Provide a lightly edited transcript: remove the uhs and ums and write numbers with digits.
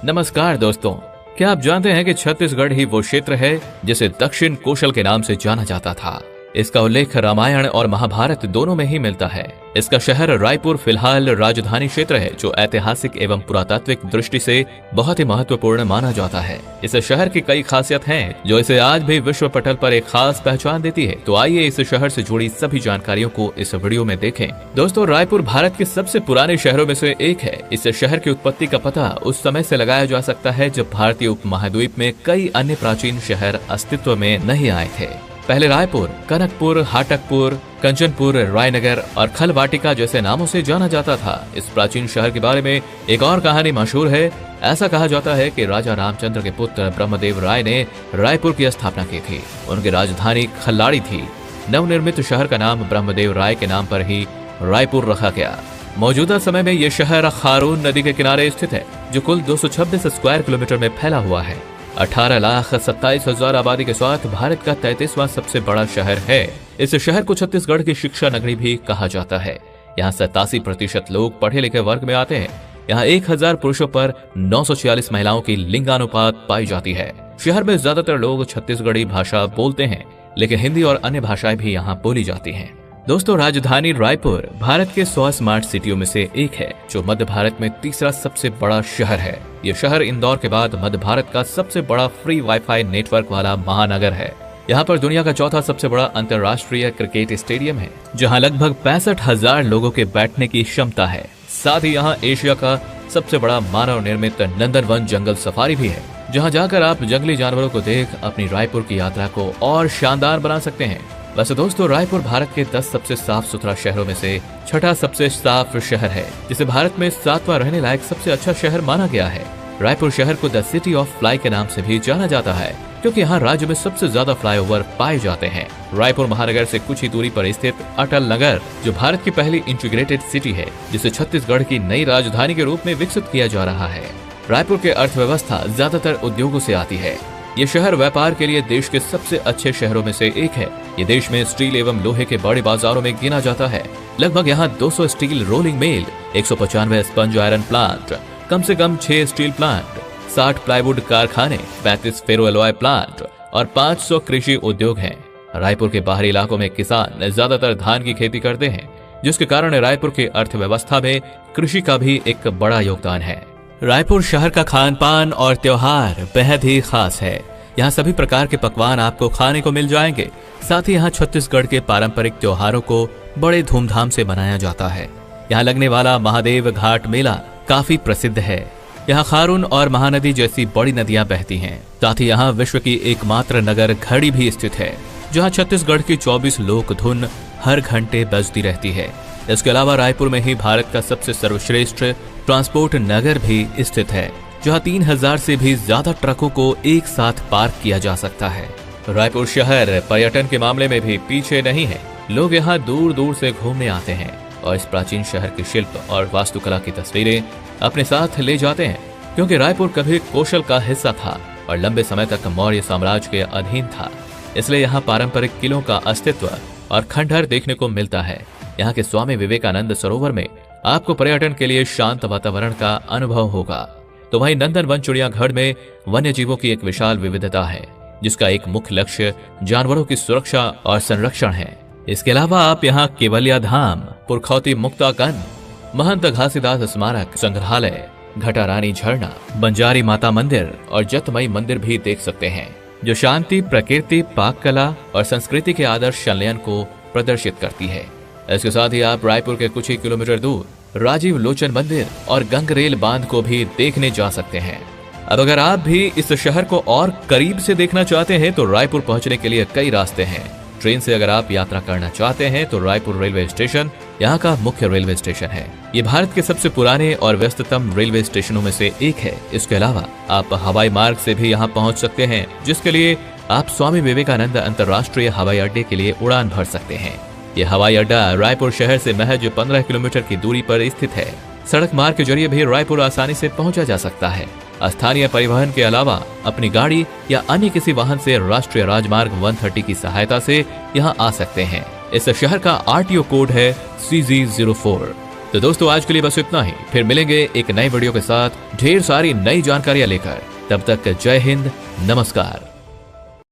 नमस्कार दोस्तों, क्या आप जानते हैं कि छत्तीसगढ़ ही वो क्षेत्र है जिसे दक्षिण कोशल के नाम से जाना जाता था। इसका उल्लेख रामायण और महाभारत दोनों में ही मिलता है। इसका शहर रायपुर फिलहाल राजधानी क्षेत्र है, जो ऐतिहासिक एवं पुरातात्विक दृष्टि से बहुत ही महत्वपूर्ण माना जाता है। इस शहर की कई खासियत हैं जो इसे आज भी विश्व पटल पर एक खास पहचान देती है। तो आइए इस शहर से जुड़ी सभी जानकारियों को इस वीडियो में देखें। दोस्तों, रायपुर भारत के सबसे पुराने शहरों में से एक है। इस शहर की उत्पत्ति का पता उस समय से लगाया जा सकता है जब भारतीय उपमहाद्वीप में कई अन्य प्राचीन शहर अस्तित्व में नहीं आए थे। पहले रायपुर, कनकपुर, हाटकपुर, कंचनपुर, रायनगर और खलवाटिका जैसे नामों से जाना जाता था। इस प्राचीन शहर के बारे में एक और कहानी मशहूर है। ऐसा कहा जाता है कि राजा रामचंद्र के पुत्र ब्रह्मदेव राय ने रायपुर की स्थापना की थी। उनकी राजधानी खल्लाड़ी थी। नवनिर्मित शहर का नाम ब्रह्मदेव राय के नाम पर ही रायपुर रखा गया। मौजूदा समय में यह शहर खारून नदी के किनारे स्थित है, जो कुल 226 स्क्वायर किलोमीटर में फैला हुआ है। 18,27,000 आबादी के साथ भारत का 33वां सबसे बड़ा शहर है। इस शहर को छत्तीसगढ़ की शिक्षा नगरी भी कहा जाता है। यहाँ 87% लोग पढ़े लिखे वर्ग में आते हैं। यहाँ 1000 पुरुषों पर 946 महिलाओं की लिंगानुपात पाई जाती है। शहर में ज्यादातर लोग छत्तीसगढ़ी भाषा बोलते हैं, लेकिन हिंदी और अन्य भाषाएं भी यहाँ बोली जाती हैं। दोस्तों, राजधानी रायपुर भारत के 100 स्मार्ट सिटियों में से एक है, जो मध्य भारत में तीसरा सबसे बड़ा शहर है। यह शहर इंदौर के बाद मध्य भारत का सबसे बड़ा फ्री वाईफाई नेटवर्क वाला महानगर है। यहाँ पर दुनिया का चौथा सबसे बड़ा अंतर्राष्ट्रीय क्रिकेट स्टेडियम है, जहाँ लगभग 65,000 लोगों के बैठने की क्षमता है। साथ ही यहाँ एशिया का सबसे बड़ा मानव निर्मित नंदनवन जंगल सफारी भी है, जहाँ जाकर आप जंगली जानवरों को देख अपनी रायपुर की यात्रा को और शानदार बना सकते हैं। वैसे दोस्तों, रायपुर भारत के 10 सबसे साफ सुथरा शहरों में से छठा सबसे साफ शहर है, जिसे भारत में 7वां रहने लायक सबसे अच्छा शहर माना गया है। रायपुर शहर को द सिटी ऑफ फ्लाई के नाम से भी जाना जाता है, क्योंकि यहाँ राज्य में सबसे ज्यादा फ्लाईओवर पाए जाते हैं। रायपुर महानगर से कुछ ही दूरी पर स्थित अटल नगर, जो भारत की पहली इंटीग्रेटेड सिटी है, जिसे छत्तीसगढ़ की नई राजधानी के रूप में विकसित किया जा रहा है। रायपुर की अर्थव्यवस्था ज्यादातर उद्योगों से आती है। ये शहर व्यापार के लिए देश के सबसे अच्छे शहरों में से एक है। ये देश में स्टील एवं लोहे के बड़े बाजारों में गिना जाता है। लगभग यहाँ 200 steel rolling mill, 195 sponge iron plant, कम से कम 6 स्टील प्लांट, 60 प्लाईवुड कारखाने, 35 फेरो एलॉय प्लांट और 500 कृषि उद्योग हैं। रायपुर के बाहरी इलाकों में किसान ज्यादातर धान की खेती करते हैं, जिसके कारण रायपुर की अर्थव्यवस्था में कृषि का भी एक बड़ा योगदान है। रायपुर शहर का खान पान और त्योहार बेहद ही खास है। यहाँ सभी प्रकार के पकवान आपको खाने को मिल जाएंगे। साथ ही यहाँ छत्तीसगढ़ के पारंपरिक त्योहारों को बड़े धूमधाम से मनाया जाता है। यहाँ लगने वाला महादेव घाट मेला काफी प्रसिद्ध है। यहाँ खारून और महानदी जैसी बड़ी नदियां बहती हैं। साथ ही यहाँ विश्व की एकमात्र नगर घड़ी भी स्थित है, जहाँ छत्तीसगढ़ की 24 लोक धुन हर घंटे बजती रहती है। इसके अलावा रायपुर में ही भारत का सबसे सर्वश्रेष्ठ ट्रांसपोर्ट नगर भी स्थित है, जहां 3000 से भी ज्यादा ट्रकों को एक साथ पार्क किया जा सकता है। रायपुर शहर पर्यटन के मामले में भी पीछे नहीं है। लोग यहाँ दूर दूर से घूमने आते हैं और इस प्राचीन शहर के शिल्प और वास्तुकला की तस्वीरें अपने साथ ले जाते हैं, क्योंकि रायपुर कभी कोशल का हिस्सा था और लंबे समय तक मौर्य साम्राज्य के अधीन था। इसलिए यहाँ पारंपरिक किलों का अस्तित्व और खंडहर देखने को मिलता है। यहाँ के स्वामी विवेकानंद सरोवर में आपको पर्यटन के लिए शांत वातावरण का अनुभव होगा। तो वहीं नंदनवन चिड़ियाघर में वन्य जीवों की एक विशाल विविधता है, जिसका एक मुख्य लक्ष्य जानवरों की सुरक्षा और संरक्षण है। इसके अलावा आप यहाँ केवलिया धाम, पुरखौती मुक्ताकंद, महंत घासीदास स्मारक संग्रहालय, घटारानी झरना, बंजारी माता मंदिर और जतमई मंदिर भी देख सकते हैं, जो शांति, प्रकृति, पाक कला और संस्कृति के आदर्श संलयन को प्रदर्शित करती है। इसके साथ ही आप रायपुर के कुछ ही किलोमीटर दूर राजीव लोचन मंदिर और गंगरेल बांध को भी देखने जा सकते हैं। अब अगर आप भी इस शहर को और करीब से देखना चाहते हैं तो रायपुर पहुंचने के लिए कई रास्ते हैं। ट्रेन से अगर आप यात्रा करना चाहते हैं तो रायपुर रेलवे स्टेशन यहाँ का मुख्य रेलवे स्टेशन है। ये भारत के सबसे पुराने और व्यस्ततम रेलवे स्टेशनों में से एक है। इसके अलावा आप हवाई मार्ग से भी यहाँ पहुँच सकते हैं, जिसके लिए आप स्वामी विवेकानंद अंतर्राष्ट्रीय हवाई अड्डे के लिए उड़ान भर सकते हैं। ये हवाई अड्डा रायपुर शहर से महज 15 किलोमीटर की दूरी पर स्थित है। सड़क मार्ग के जरिए भी रायपुर आसानी से पहुंचा जा सकता है। स्थानीय परिवहन के अलावा अपनी गाड़ी या अन्य किसी वाहन से राष्ट्रीय राजमार्ग 130 की सहायता से यहाँ आ सकते हैं। इस शहर का RTO कोड है CZ04। तो दोस्तों आज के लिए बस इतना ही, फिर मिलेंगे एक नई वीडियो के साथ ढेर सारी नई जानकारियां लेकर। तब तक जय हिंद, नमस्कार।